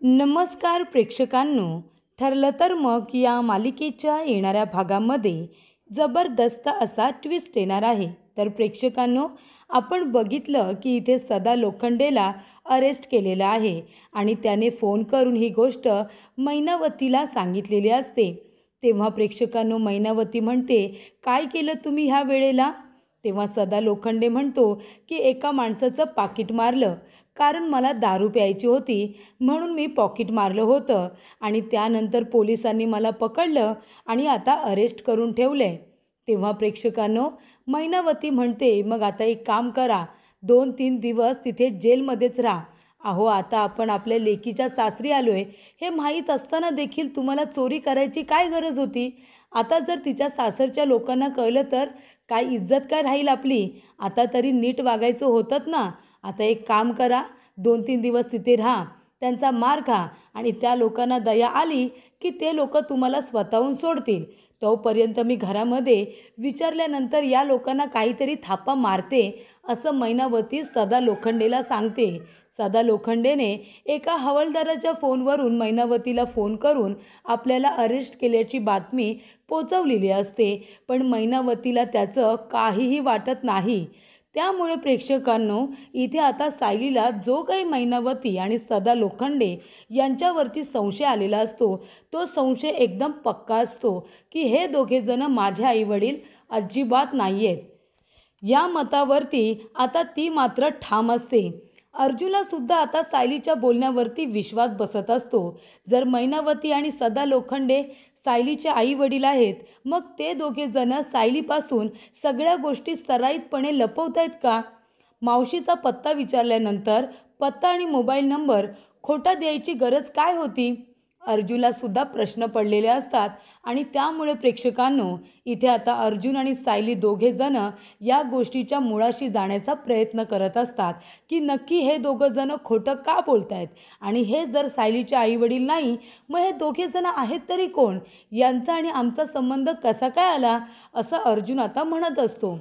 नमस्कार प्रेक्षकांनो, ठरलं तर मग या मालिकेच्या येणाऱ्या भागामध्ये जबरदस्त असा ट्विस्ट येणार आहे. तर प्रेक्षकांनो, आपण बघितलं की इथे सदा लोखंडेला अरेस्ट केलेलं आहे आणि त्याने फोन करून ही गोष्ट मैनावतीला सांगितलेली असते. तेव्हा प्रेक्षकांनो, मैनावती म्हणते, काय केलं तुम्ही ह्या वेळेला? तेव्हा सदा लोखंडे म्हणतो की एका माणसाचं पाकीट मारलं, कारण मला दारू प्यायची होती म्हणून मी पॉकेट मारलं होतं आणि त्यानंतर पोलिसांनी मला पकडलं आणि आता अरेस्ट करून ठेवलं आहे. तेव्हा प्रेक्षकांनो, मैनावती म्हणते, मग आता एक काम करा, 2-3 दिवस तिथे जेलमध्येच राहा. अहो, आता आपण आपल्या लेकीच्या सासरी आलो आहे हे माहीत असताना देखील तुम्हाला चोरी करायची काय गरज होती? आता जर तिच्या सासरच्या लोकांना कळलं तर काय इज्जत काय राहील आपली? आता तरी नीट वागायचं होतं ना. आता एक काम करा, 2-3 दिवस तिथे राहा, त्यांचा मार खा आणि त्या लोकांना दया आली की ते लोक तुम्हाला स्वतःहून सोडतील. तोपर्यंत मी घरामध्ये विचारल्यानंतर या लोकांना काहीतरी थापा मारते, असं मैनावती सदा लोखंडेला सांगते. सदा लोखंडेने एका हवालदाराच्या फोनवरून मैनावतीला फोन करून आपल्याला अरेस्ट केल्याची बातमी पोचवलेली असते, पण मैनावतीला त्याचं काहीही वाटत नाही. त्यामुळे प्रेक्षकांनो, इथे आता सायलीला जो काही मैनावती आणि सदा लोखंडे यांच्यावरती संशय आलेला असतो, तो संशय एकदम पक्का असतो की हे दोघेजणं माझे आईवडील अजिबात नाही आहेत. या मतावरती आता ती मात्र ठाम असते. अर्जुनलासुद्धा आता सायलीच्या बोलण्यावरती विश्वास बसत असतो. जर मैनावती आणि सदा लोखंडे सायलीचे आई वडील आहेत, मग ते दोघे जण सायलीपासून सगळ्या गोष्टी सराईतपणे लपवतायत का? मावशीचा पत्ता विचारल्यानंतर पत्ता आणि मोबाईल नंबर खोटा द्यायची गरज काय होती? अर्जुनलासुद्धा प्रश्न पडलेले असतात आणि त्यामुळे प्रेक्षकांनो, इथे आता अर्जुन आणि सायली दोघे जण या गोष्टीच्या मुळाशी जाण्याचा प्रयत्न करत असतात की नक्की हे दोघं जण खोटं का बोलत आहेत आणि हे जर सायलीचे आईवडील नाही, मग हे दोघे जण आहेत तरी कोण? यांचा आणि आमचा संबंध कसा काय आला, असं अर्जुन आता म्हणत असतो.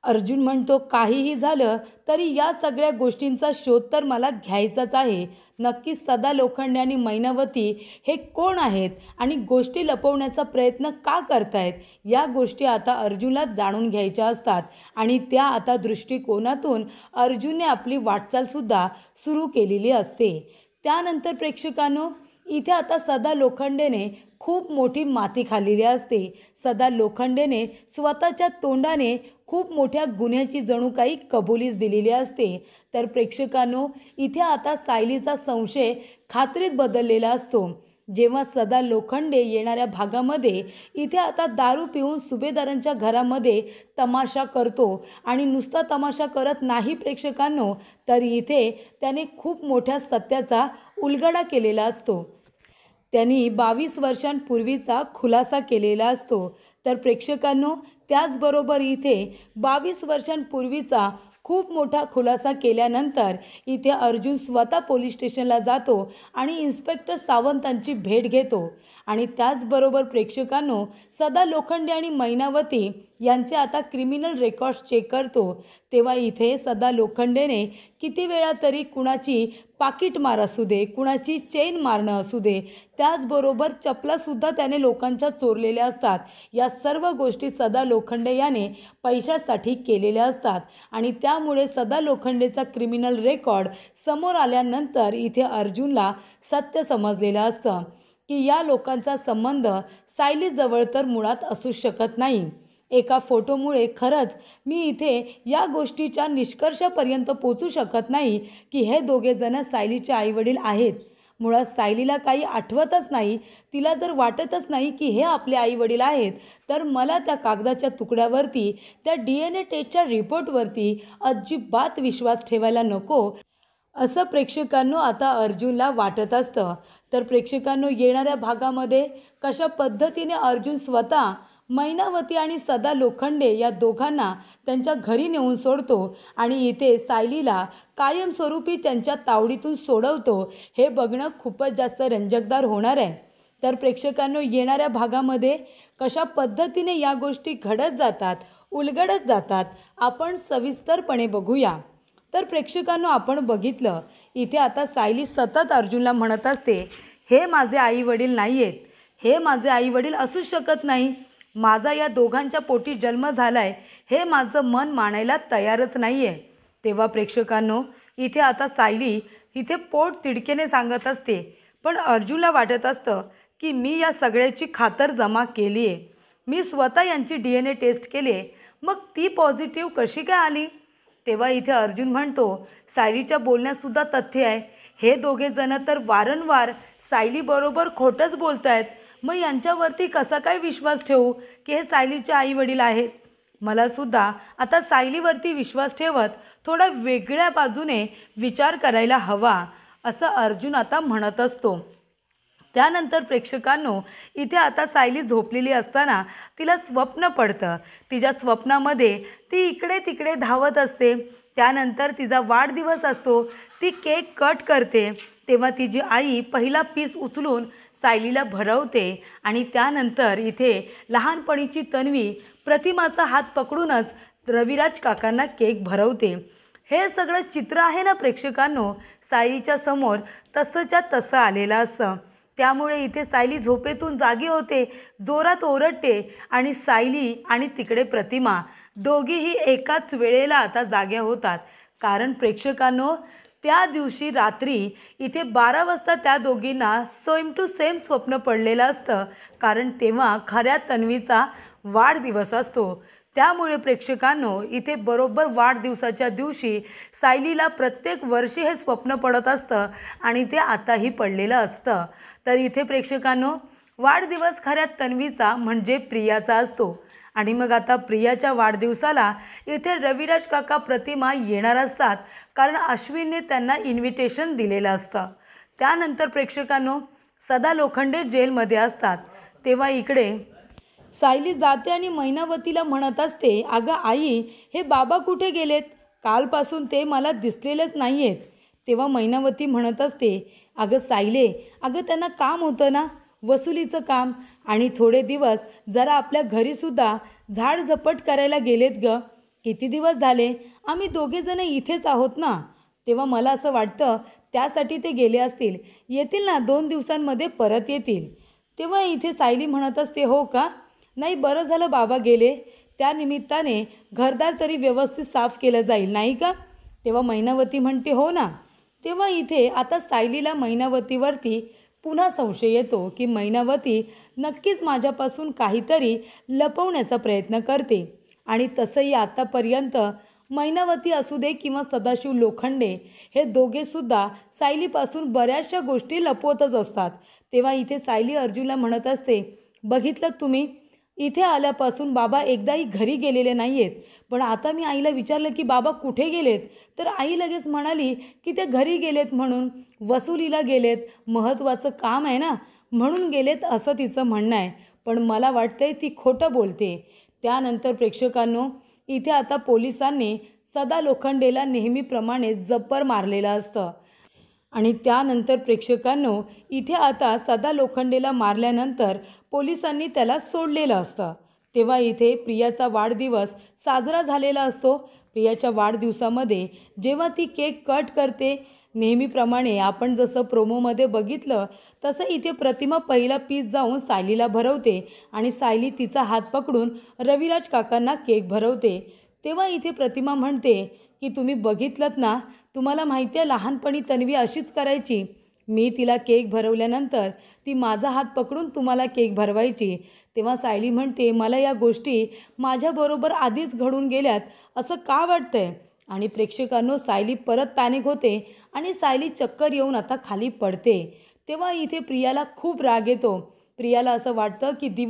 अर्जुन म्हणतो, काहीही झालं तरी या सगळ्या गोष्टींचा शोध तर मला घ्यायचाच आहे. नक्की सदा लोखंडे आणि मैनावती हे कोण आहेत आणि गोष्टी लपवण्याचा प्रयत्न का करतायत, या गोष्टी आता अर्जुनला जाणून घ्यायच्या असतात आणि त्या आता दृष्टिकोनातून अर्जुनने आपली वाटचालसुद्धा सुरू केलेली असते. त्यानंतर प्रेक्षकांनो, इथे आता सदा लोखंडेने खूप मोठी माती खाल्लेली असते. सदा लोखंडेने स्वतःच्या तोंडाने खूप मोठ्या गुन्ह्याची जणू काही कबुलीच दिलेली असते. तर प्रेक्षकांनो, इथे आता सायलीचा संशय खात्रीत बदललेला असतो. जेव्हा सदा लोखंडे येणाऱ्या भागामध्ये इथे आता दारू पिऊन सुभेदारांच्या घरामध्ये तमाशा करतो आणि नुसता तमाशा करत नाही प्रेक्षकांनो, तर इथे त्याने खूप मोठ्या सत्याचा उलगडा केलेला असतो. त्यांनी 22 वर्षांपूर्वीचा खुलासा केलेला असतो. तर प्रेक्षकांनो, त्याचबरोबर इथे 22 वर्षांपूर्वीचा खूप मोठा खुलासा केल्यानंतर इथे अर्जुन स्वतः पोलीस स्टेशनला जातो आणि इन्स्पेक्टर सावंतांची भेट घेतो आणि त्याचबरोबर प्रेक्षकांनो, सदा लोखंडे आणि मैनावती यांचे आता क्रिमिनल रेकॉर्ड्स चेक करतो. तेव्हा इथे सदा लोखंडेने किती वेळा तरी कुणाची पाकीट मार असू दे, कुणाची चेन मारणं असू दे, त्याचबरोबर चपलासुद्धा त्याने लोकांच्या चोरलेल्या असतात. या सर्व गोष्टी सदा लोखंडे याने पैशासाठी केलेल्या असतात आणि त्यामुळे सदा लोखंडेचा क्रिमिनल रेकॉर्ड समोर आल्यानंतर इथे अर्जुनला सत्य समजलेलं असतं की या लोकांचा संबंध सायलीजवळ तर मुळात असू शकत नाही. एका फोटोमुळे खरंच मी इथे या गोष्टीच्या निष्कर्षापर्यंत पोचू शकत नाही की हे दोघे जण सायलीचे आईवडील आहेत. मुळात सायलीला काही आठवतच नाही. तिला जर वाटतच नाही की हे आपले आईवडील आहेत, तर मला त्या कागदाच्या तुकड्यावरती, त्या DNA टेस्टच्या रिपोर्टवरती अजिबात विश्वास ठेवायला नको, असं प्रेक्षकांनो आता अर्जुनला वाटत असतं. तर प्रेक्षकांनो, येणाऱ्या भागामध्ये कशा पद्धतीने अर्जुन स्वतः मैनावती आणि सदा लोखंडे या दोघांना त्यांच्या घरी नेऊन सोडतो आणि इथे सायलीला कायमस्वरूपी त्यांच्या तावडीतून सोडवतो, हे बघणं खूपच जास्त रंजकदार होणार आहे. तर प्रेक्षकांनो, येणाऱ्या भागामध्ये कशा पद्धतीने या गोष्टी घडत जातात, उलगडत जातात, आपण सविस्तरपणे बघूया. तर प्रेक्षकांनो, आपण बघितलं इथे आता सायली सतत अर्जुनला म्हणत असते, हे माझे आई वडील नाही आहेत, हे माझे आई वडील असूच शकत नाही, माझा या दोघांच्या पोटी जन्म झाला आहे हे माझं मन मानायला तयारच नाही आहे. तेव्हा प्रेक्षकांनो, इथे आता सायली इथे पोट तिडकेने सांगत असते, पण अर्जुनला वाटत असतं की मी या सगळ्याची खातर जमा केली आहे, मी स्वतः यांची DNA टेस्ट केली आहे, मग ती पॉझिटिव्ह कशी काय आली. तेव्हा इथे अर्जुन म्हणतो, सायलीच्या बोलण्यातसुद्धा तथ्य आहे, हे दोघे जण तर वारंवार सायलीबरोबर खोटंच बोलत आहेत, मग यांच्यावरती कसा काय विश्वास ठेवू की हे सायलीचे आई वडील आहेत. मलासुद्धा आता सायलीवरती विश्वास ठेवत थोडा वेगळ्या बाजूने विचार करायला हवा, असं अर्जुन आता म्हणत असतो. त्यानंतर प्रेक्षकांनो, इथे आता सायली झोपलेली असताना तिला स्वप्न पडतं. तिच्या स्वप्नामध्ये ती इकडे तिकडे धावत असते. त्यानंतर तिचा वाढदिवस असतो, ती केक कट करते. तेव्हा तिची आई पहिला पीस उचलून सायलीला भरवते आणि त्यानंतर इथे लहानपणीची तन्वी प्रतिमाचा हात पकडूनच रविराज काकांना केक भरवते. हे सगळं चित्र आहे ना प्रेक्षकांनो, सायलीच्या समोर तसंच्या तसं आलेलं असतं. त्यामुळे इथे सायली झोपेतून जागी होते, जोरात ओरडते आणि सायली आणि तिकडे प्रतिमा दोघीही एकाच वेळेला आता जाग्या होतात. कारण प्रेक्षकांनो, त्या दिवशी रात्री इथे 12 वाजता त्या दोघींना सेम टू सेम स्वप्न पडलेलं असतं, कारण तेव्हा खऱ्या तन्वीचा वाढदिवस असतो. त्यामुळे प्रेक्षकांनो, इथे बरोबर वाढदिवसाच्या दिवशी सायलीला प्रत्येक वर्षी हे स्वप्न पडत असतं आणि ते आताही पडलेलं असतं. तर इथे प्रेक्षकांनो, वाढदिवस खऱ्या तन्वीचा म्हणजे प्रियाचा असतो आणि मग आता प्रियाच्या वाढदिवसाला इथे रविराज काका प्रतिमा येणार असतात, कारण अश्विनने त्यांना इन्व्हिटेशन दिलेलं असतं. त्यानंतर प्रेक्षकांनो, सदा लोखंडे जेलमध्ये असतात. तेव्हा इकडे सायली जाते आणि मैनावतीला म्हणत असते, अगं आई, हे बाबा कुठे गेलेत, कालपासून ते मला दिसलेलेच नाही आहेत. तेव्हा मैनावती म्हणत असते, अगं सायले, अगं त्यांना काम होतं ना, वसुलीचं काम, आणि थोडे दिवस जरा आपल्या घरीसुद्धा झाडझपट करायला गेलेत ग. किती दिवस झाले आम्ही दोघेजण इथेच आहोत ना. तेव्हा मला असं वाटतं त्यासाठी ते गेले असतील, येतील ना 2 दिवसांमध्ये परत येतील. तेव्हा इथे सायली म्हणत असते, हो का, नाही बरं झालं बाबा गेले, त्या निमित्ताने घरदार तरी व्यवस्थित साफ केलं जाईल नाही का. तेव्हा मैनावती म्हणते, हो ना. तेव्हा इथे आता सायलीला मैनावतीवरती पुन्हा संशय येतो की मैनावती नक्कीच माझ्यापासून काहीतरी लपवण्याचा प्रयत्न करते. आणि तसंही आतापर्यंत मैनावती असू दे किंवा सदाशिव लोखंडे, हे दोघेसुद्धा सायलीपासून बऱ्याचशा गोष्टी लपवतच असतात. तेव्हा इथे सायली अर्जुनला म्हणत असते, बघितलं तुम्ही, इथे आल्यापासून बाबा एकदाही घरी गेलेले नाही आहेत, पण आता मी आईला विचारलं की बाबा कुठे गेलेत, तर आई लगेच म्हणाली की ते घरी गेलेत, म्हणून वसुलीला गेलेत, महत्त्वाचं काम आहे ना म्हणून गेलेत, असं तिचं म्हणणं आहे. पण मला वाटतंय ती खोटं बोलते. त्यानंतर प्रेक्षकांनो, इथे आता पोलिसांनी सदा लोखंडेला नेहमीप्रमाणे जब्बर मारलेलं असतं आणि त्यानंतर प्रेक्षकांनो, इथे आता सदा लोखंडेला मारल्यानंतर पोलिसांनी त्याला सोडलेलं असतं. तेव्हा इथे प्रियाचा वाढदिवस साजरा झालेला असतो. प्रियाच्या वाढदिवसामध्ये जेव्हा ती केक कट करते, नेहमीप्रमाणे आपण जसं प्रोमोमध्ये बघितलं तसं इथे प्रतिमा पहिला पीस जाऊन सायलीला भरवते आणि सायली तिचा हात पकडून रविराज काकांना केक भरवते. तेव्हा इथे प्रतिमा म्हणते की तुम्ही बघितलंत ना, तुम्हाला माहिती आहे लहानपणी तन्वी अशीच करायची, मी तिला केक भरवल्यानंतर ती माझा हात पकडून तुम्हाला केक भरवायची. तेव्हा सायली म्हणते, मला या गोष्टी माझ्याबरोबर आधीच घडून गेल्यात असं का वाटतंय. आणि प्रेक्षकांनो, सायली परत पॅनिक होते आणि सायली चक्कर येऊन आता खाली पडते. तेव्हा इथे प्रियाला खूप राग येतो. प्रियाला असं वाटतं की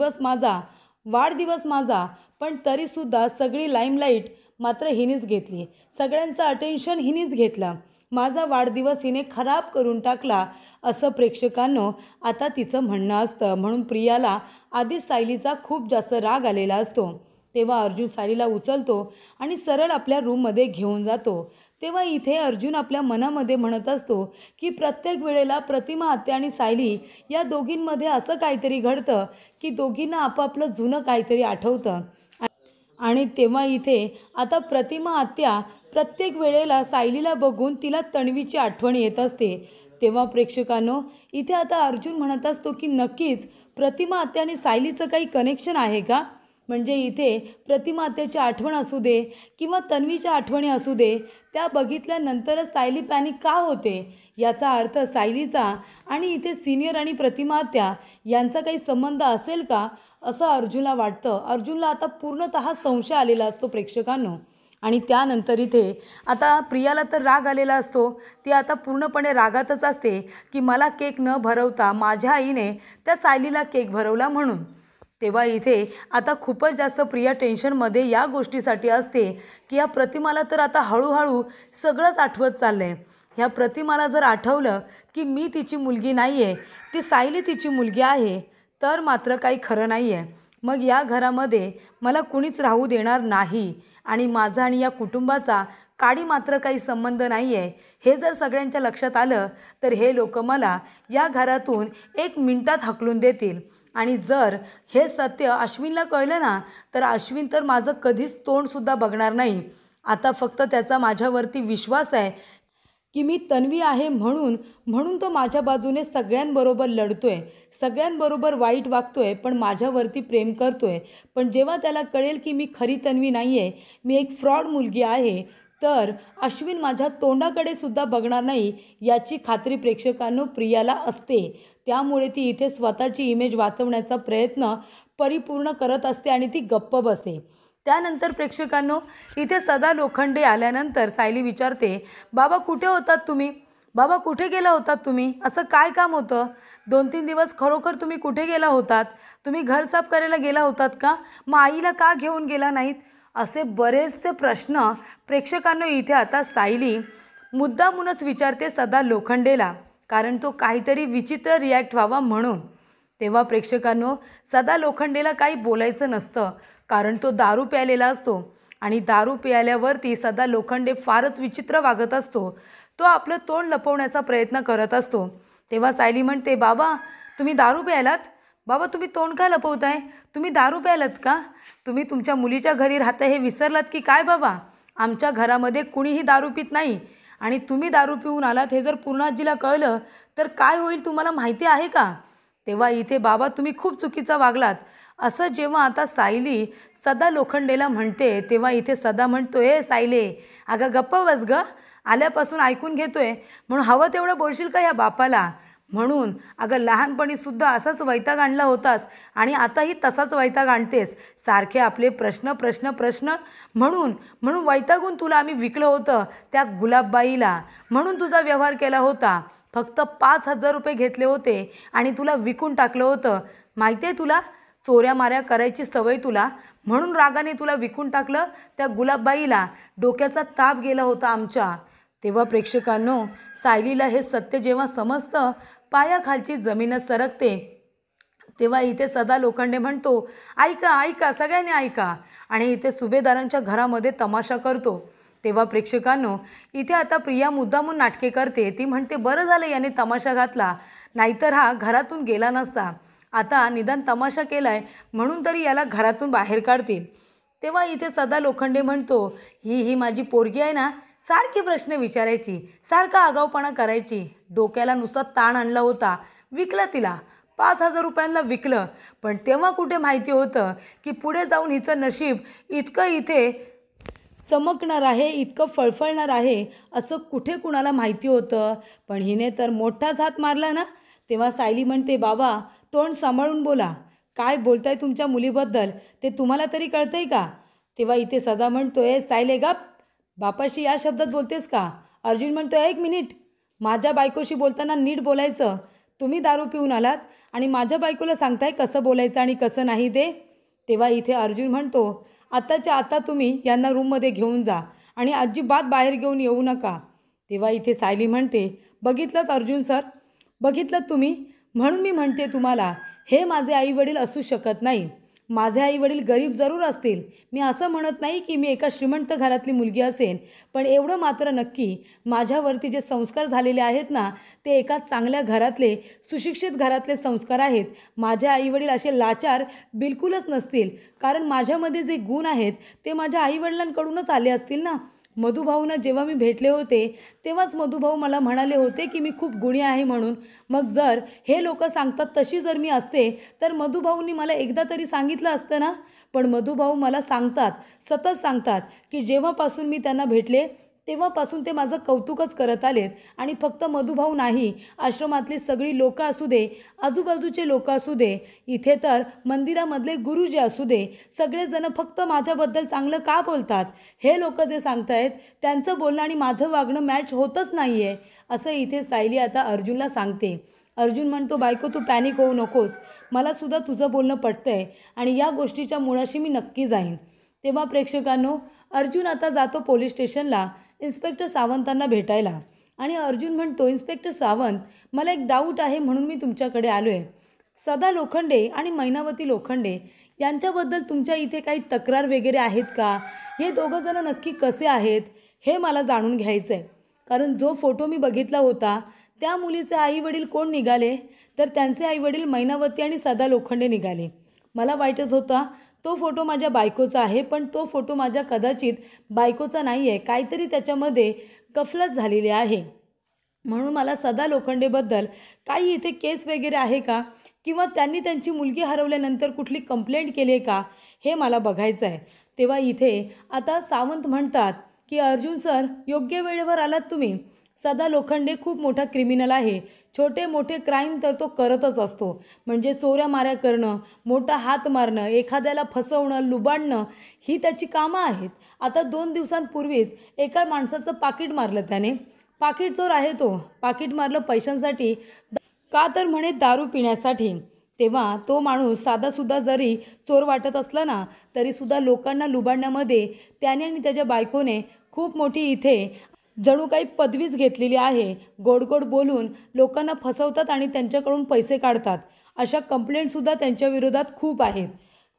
वाढदिवस माझा, पण तरीसुद्धा सगळी लाईमलाईट मात्र हिनेच घेतली, सगळ्यांचं अटेन्शन हिनेच घेतलं, माझा वाढदिवस हिने खराब करून टाकला, असं प्रेक्षकांनो आता तिचं म्हणणं असतं. म्हणून प्रियाला आधीच सायलीचा खूप जास्त राग आलेला असतो. तेव्हा अर्जुन सायलीला उचलतो आणि सरळ आपल्या रूममध्ये घेऊन जातो. तेव्हा इथे अर्जुन आपल्या मनामध्ये म्हणत असतो की प्रत्येक वेळेला प्रतिमा आत्या आणि सायली या दोघींमध्ये असं काहीतरी घडतं की दोघींना आपापलं जुनं काहीतरी आठवतं. आणि तेव्हा इथे आता प्रतिमा आत्या प्रत्येक वेळेला सायलीला बघून तिला तन्वीची आठवण येत असते. तेव्हा प्रेक्षकांनो, इथे आता अर्जुन म्हणत असतो की नक्कीच प्रतिमा आत्या आणि सायलीचं काही कनेक्शन आहे का? म्हणजे इथे प्रतिमा आत्याची आठवण असू दे किंवा तन्वीच्या आठवणी असू दे, त्या बघितल्यानंतरच सायली पॅनिक का होते, याचा अर्थ सायलीचा आणि इथे सिनियर आणि प्रतिमा आत्या यांचा काही संबंध असेल का, असं अर्जुनला वाटतं. अर्जुनला आता पूर्णतः संशय आलेला असतो प्रेक्षकांनो. आणि त्यानंतर इथे आता प्रियाला तर राग आलेला असतो. ती आता पूर्णपणे रागातच असते की मला केक न भरवता माझ्या आईने त्या सायलीला केक भरवला म्हणून. तेव्हा इथे आता खूपच जास्त प्रिया टेन्शनमध्ये या गोष्टीसाठी असते की या प्रतिमाला तर आता हळूहळू सगळंच आठवत चाललं आहे. ह्या प्रतिमाला जर आठवलं की मी तिची मुलगी नाही आहे, ती सायली तिची मुलगी आहे, तर मात्र काही खरं नाही आहे. मग या घरामध्ये मला कुणीच राहू देणार नाही आणि माझा आणि या कुटुंबाचा काडी मात्र काही संबंध नाही आहे. हे जर सगळ्यांच्या लक्षात आलं तर हे लोक मला या घरातून 1 मिनिटात हकलून देतील. आणि जर हे सत्य अश्विनला कळलं ना, तर अश्विन तर माझं कधीच तोंडसुद्धा बघणार नाही. आता फक्त त्याचा माझ्यावरती विश्वास आहे की मी तन्वी आहे म्हणून तो माझ्या बाजूने सगळ्यांबरोबर लढतोय, सगळ्यांबरोबर वाईट वागतोय, पण माझ्यावरती प्रेम करतोय. पण जेव्हा त्याला कळेल की मी खरी तन्वी नाही आहे, मी एक फ्रॉड मुलगी आहे, तर अश्विन माझ्या तोंडाकडे सुद्धा बघणार नाही, याची खात्री प्रेक्षकांनो प्रियाला असते. त्यामुळे ती इथे स्वतःची इमेज वाचवण्याचा प्रयत्न परिपूर्ण करत असते आणि ती गप्प बसते. त्यानंतर प्रेक्षकांनो, इथे सदा लोखंडे आल्यानंतर सायली विचारते, बाबा कुठे होतात तुम्ही? बाबा कुठे गेला होतात तुम्ही? असं काय काम होतं? 2-3 दिवस खरोखर तुम्ही कुठे गेला होतात? तुम्ही घर साफ करायला गेला होतात का? मग आईला का घेऊन गेला नाहीत? असे बरेचसे प्रश्न प्रेक्षकांनो इथे आता सायली मुद्दामूनच विचारते सदा लोखंडेला, कारण तो काहीतरी विचित्र रिॲक्ट व्हावा म्हणून. तेव्हा प्रेक्षकांनो, सदा लोखंडेला काही बोलायचं नसतं, कारण तो दारू प्यायलेला असतो आणि दारू प्यायल्यावरती सदा लोखंडे फारच विचित्र वागत असतो. तो आपलं तोंड लपवण्याचा प्रयत्न करत असतो. तेव्हा सायली म्हणते, बाबा तुम्ही दारू प्यायलात? बाबा तुम्ही तोंड का लपवताय? तुम्ही दारू प्यायलात का? तुम्ही तुमच्या मुलीच्या घरी राहता हे विसरलात की काय बाबा? आमच्या घरामध्ये कुणीही दारू पित नाही आणि तुम्ही दारू पिऊन आलात हे जर पूर्णाजीला कळलं तर काय होईल तुम्हाला माहिती आहे का? तेव्हा इथे बाबा तुम्ही खूप चुकीचा वागलात, असं जेव्हा आता सायली सदा लोखंडेला म्हणते, तेव्हा इथे सदा म्हणतोय, सायले अगं गप्प बस ग, आल्यापासून ऐकून घेतोय म्हणून हवं तेवढं बोलशील का ह्या बापाला? म्हणून अगं लहानपणीसुद्धा असाच वैताग आणला होतास आणि आताही तसाच वैताग आणतेस, सारखे आपले प्रश्न प्रश्न प्रश्न. म्हणून वैतागून तुला आम्ही विकलं होतं त्या गुलाबबाईला, म्हणून तुझा व्यवहार केला होता. फक्त 5,000 रुपये घेतले होते आणि तुला विकून टाकलं होतं. माहिती आहे तुला, चोऱ्या माऱ्या करायची सवय तुला, म्हणून रागाने तुला विकून टाकलं त्या गुलाबबाईला. डोक्याचा ताप गेला होता आमच्या. तेव्हा प्रेक्षकांनो, सायलीला हे सत्य जेव्हा समजतं, पायाखालची जमीनच सरकते. तेव्हा इथे सदा लोखंडे म्हणतो, ऐका ऐका सगळ्यांनी ऐका, आणि इथे सुभेदारांच्या घरामध्ये तमाशा करतो. तेव्हा प्रेक्षकांनो, इथे आता प्रिया मुद्दामून नाटके करते. ती म्हणते, बरं झालं याने तमाशा घातला, नाहीतर हा घरातून गेला नसता. आता निदान तमाशा केलाय म्हणून तरी याला घरातून बाहेर काढतील. तेव्हा इथे सदा लोखंडे म्हणतो, ही माझी पोरगी आहे ना, सारखे प्रश्न विचारायची, सारखा आगाऊपणा करायची, डोक्याला नुसता ताण आणला होता. विकलं तिला, 5,000 रुपयांना विकलं. पण तेव्हा कुठे माहिती होतं की पुढे जाऊन हिचं नशीब इतकं इथे चमकणार आहे, इतकं फळफळणार आहे, असं कुठे कुणाला माहिती होतं. पण हिने तर मोठाच हात मारला ना. तेव्हा सायली म्हणते, बाबा तोंड सांभाळून बोला, काय बोलताय तुमच्या मुलीबद्दल ते तुम्हाला तरी कळतंय का? तेव्हा इथे सदा म्हणतोय, सायले गप, बापाशी या शब्दात बोलतेस का? अर्जुन म्हणतो, 1 मिनिट, माझ्या बायकोशी बोलताना नीट बोलायचं. तुम्ही दारू पिऊन आलात आणि माझ्या बायकोला सांगताय कसं बोलायचं आणि कसं नाही ते. तेव्हा इथे अर्जुन म्हणतो, आताच्या आता तुम्ही यांना रूममध्ये घेऊन जा आणि अजिबात बाहेर घेऊन येऊ नका. तेव्हा इथे सायली म्हणते, बघितलं अर्जुन सर, बघितलं तुम्ही, म्हणून मी म्हणते तुम्हाला, हे माझे आईवडील असू शकत नाही. माझे आईवडील गरीब जरूर असतील, मी असं म्हणत नाही की मी एका श्रीमंत घरातली मुलगी असेन, पण एवढं मात्र नक्की, माझ्यावरती जे संस्कार झालेले आहेत ना, ते एका चांगल्या घरातले, सुशिक्षित घरातले संस्कार आहेत. माझे आईवडील असे लाचार बिलकुलच नसतील, कारण माझ्यामध्ये जे गुण आहेत ते माझ्या आईवडिलांकडूनच आले असतील ना. मधुभाऊंना जेव्हा मी भेटले होते तेव्हाच मधुभाऊ मला म्हणाले होते की मी खूप गुणी आहे म्हणून. मग जर हे लोक सांगतात तशी जर मी असते तर मधुभाऊंनी मला एकदा तरी सांगितलं असतं ना. पण मधुभाऊ मला सांगतात, सतत सांगतात की जेव्हापासून मी त्यांना भेटले तेव्हापासून ते माझं कौतुकच करत आलेत. आणि फक्त मधुभाऊ नाही, आश्रमातली सगळी लोकं असू दे, आजूबाजूचे लोक असू दे, इथे तर मंदिरामधले गुरुजी असू दे, सगळेजण फक्त माझ्याबद्दल चांगलं का बोलतात. हे लोक जे सांगतायत त्यांचं बोलणं आणि माझं वागणं मॅच होतच नाही आहे, असं इथे सायली आता अर्जुनला सांगते. अर्जुन म्हणतो, बायको तू पॅनिक होऊ नकोस, मलासुद्धा तुझं बोलणं पटतंय आणि या गोष्टीच्या मुळाशी मी नक्की जाईन. तेव्हा प्रेक्षकांनो, अर्जुन आता जातो पोलीस स्टेशनला इन्स्पेक्टर सावंतांना भेटायला. आणि अर्जुन म्हणतो, इन्स्पेक्टर सावंत, मला एक डाऊट आहे म्हणून मी तुमच्याकडे आलो आहे. सदा लोखंडे आणि मैनावती लोखंडे यांच्याबद्दल तुमच्या इथे काही तक्रार वगैरे आहेत का? हे दोघंजणं नक्की कसे आहेत हे मला जाणून घ्यायचं आहे. कारण जो फोटो मी बघितला होता त्या मुलीचे आईवडील कोण निघाले तर त्यांचे आईवडील मैनावती आणि सदा लोखंडे निघाले. मला वाटत होता तो फोटो माझ्या बायकोचा आहे, पण तो फोटो माझ्या कदाचित बायकोचा नाही आहे. काहीतरी त्याच्यामध्ये गफलत झालेली आहे. म्हणून मला सदा लोखंडेबद्दल काही इथे केस वगैरे आहे का, किंवा त्यांनी त्यांची मुलगी हरवल्यानंतर कुठली कंप्लेंट केली आहे का, हे मला बघायचं आहे. तेव्हा इथे आता सावंत म्हणतात की अर्जुन सर, योग्य वेळेवर आलात तुम्ही. सदा लोखंडे खूप मोठा क्रिमिनल आहे. छोटे मोठे क्राईम तर तो करतच असतो. म्हणजे चोऱ्या माऱ्या करणं, मोठा हात मारणं, एखाद्याला फसवणं, लुबाडणं ही त्याची कामं आहेत. आता 2 दिवसांपूर्वीच एका माणसाचं पाकीट मारलं त्याने. पाकीट चोर आहे तो. पाकीट मारलं पैशांसाठी, का तर म्हणे दारू पिण्यासाठी. तेव्हा तो माणूस साधासुद्धा जरी चोर वाटत असला ना, तरीसुद्धा लोकांना लुबाडण्यामध्ये त्याने आणि त्याच्या बायकोने खूप मोठी इथे जणू काही पदवीच घेतलेली आहे. गोड गोड बोलून लोकांना फसवतात आणि त्यांच्याकडून पैसे काढतात. अशा कंप्लेंटसुद्धा त्यांच्या विरोधात खूप आहेत.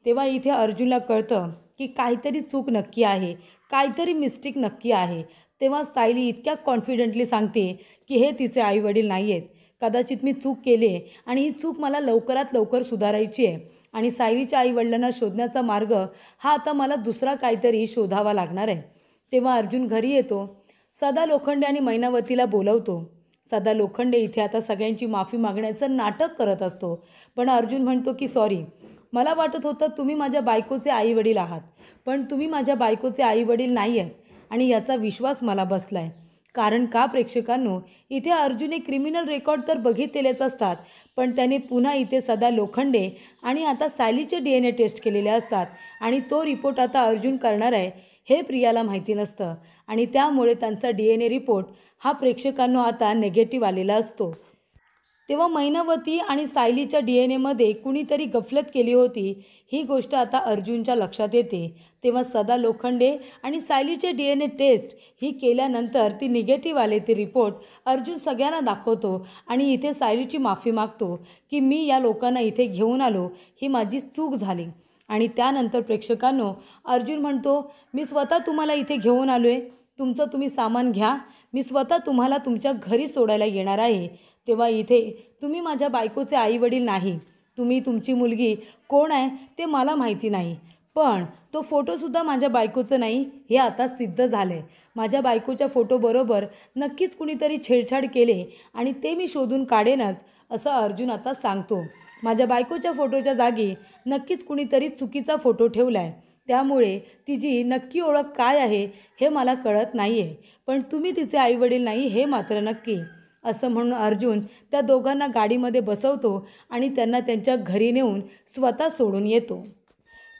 तेव्हा इथे अर्जुनला कळतं की काहीतरी चूक नक्की आहे, काहीतरी मिस्टेक नक्की आहे. तेव्हा सायली इतक्या कॉन्फिडेंटली सांगते की हे तिचे आईवडील नाही आहेत. कदाचित मी चूक केली आहे आणि ही चूक मला लवकरात लवकर सुधारायची आहे. आणि सायलीच्या आईवडिलांना शोधण्याचा मार्ग हा आता मला दुसरा काहीतरी शोधावा लागणार आहे. तेव्हा अर्जुन घरी येतो. सदा लोखंडे आणि मैनावतीला बोलवतो. सदा लोखंडे इथे आता सगळ्यांची माफी मागण्याचं नाटक करत असतो. पण अर्जुन म्हणतो की सॉरी, मला वाटत होतं तुम्ही माझ्या बायकोचे आईवडील आहात, पण तुम्ही माझ्या बायकोचे आईवडील नाही आहेत. आणि याचा विश्वास मला बसला आहे. कारण का प्रेक्षकांनो, इथे अर्जुनने क्रिमिनल रेकॉर्ड तर बघितलेलेच असतात, पण त्याने पुन्हा इथे सदा लोखंडे आणि आता सायलीचे DNA टेस्ट केलेले असतात. आणि तो रिपोर्ट आता अर्जुन करणार आहे हे प्रियाला माहिती नसतं. आणि त्यामुळे त्यांचा DNA रिपोर्ट हा प्रेक्षकांनो आता नेगेटिव्ह आलेला असतो. तेव्हा मैनावती आणि सायलीच्या DNAमध्ये कुणीतरी गफलत केली होती ही गोष्ट आता अर्जुनच्या लक्षात येते. तेव्हा सदा लोखंडे आणि सायलीचे DNA टेस्ट ही केल्यानंतर ती निगेटिव्ह आले ते रिपोर्ट अर्जुन सगळ्यांना दाखवतो आणि इथे सायलीची माफी मागतो की मी या लोकांना इथे घेऊन आलो, ही माझी चूक झाली. आणि त्यानंतर प्रेक्षकांनो, अर्जुन म्हणतो, मी स्वतः तुम्हाला इथे घेऊन आलो आहे, तुमचं तुम्ही सामान घ्या, मी स्वतः तुम्हाला तुमच्या घरी सोडायला येणार आहे. तेव्हा इथे तुम्ही माझ्या बायकोचे आईवडील नाही, तुम्ही तुमची मुलगी कोण आहे ते मला माहिती नाही, पण तो फोटोसुद्धा माझ्या बायकोचं नाही हे आता सिद्ध झालं आहे. माझ्या बायकोच्या फोटोबरोबर नक्कीच कुणीतरी छेडछाड केले आणि ते मी शोधून काढेनच, असं अर्जुन आता सांगतो. माझ्या बायकोच्या फोटोच्या जागी नक्कीच कुणीतरी चुकीचा फोटो ठेवला आहे, त्यामुळे तिची नक्की ओळख काय आहे हे मला कळत नाही आहे, पण तुम्ही तिचे आईवडील नाही हे मात्र नक्की, असं म्हणून अर्जुन त्या दोघांना गाडीमध्ये बसवतो आणि त्यांना त्यांच्या घरी नेऊन स्वतः सोडून येतो.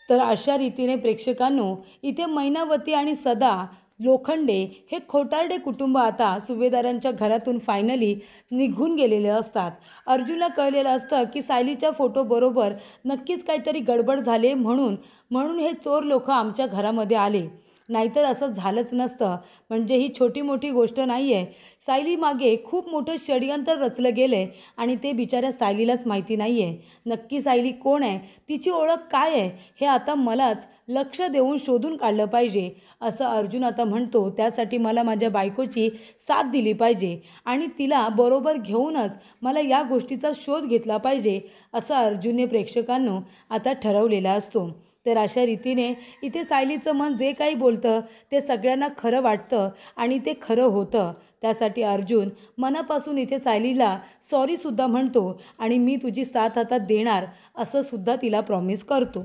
तर अशा रीतीने प्रेक्षकांनो, इथे मैनावती आणि सदा लोखंडे हे खोटारडे कुटुंब आता सुभेदारांच्या घरातून फायनली निघून गेलेले असतात. अर्जुनला कळलेलं असतं की सायलीच्या फोटोबरोबर नक्कीच काहीतरी गडबड झाले, म्हणून हे चोर लोक आमच्या घरामध्ये आले, नाहीतर असं झालंच नसतं. म्हणजे ही छोटी मोठी गोष्ट नाही आहे. सायलीमागे खूप मोठं षडयंत्र रचलं गेलं आहे आणि ते बिचाऱ्या सायलीलाच माहिती नाही आहे. नक्की सायली कोण आहे, तिची ओळख काय आहे, हे आता मलाच लक्ष देऊन शोधून काढलं पाहिजे, असं अर्जुन आता म्हणतो. त्यासाठी मला माझ्या बायकोची साथ दिली पाहिजे आणि तिला बरोबर घेऊनच मला या गोष्टीचा शोध घेतला पाहिजे, असं अर्जुनने प्रेक्षकांनो आता ठरवलेला असतो. तर अशा रीतीने इथे सायलीचं मन जे काही बोलतं ते सगळ्यांना खरं वाटतं आणि ते खरं होतं. त्यासाठी अर्जुन मनापासून इथे सायलीला सॉरीसुद्धा म्हणतो आणि मी तुझी साथ आता देणार असं सुद्धा तिला प्रॉमिस करतो.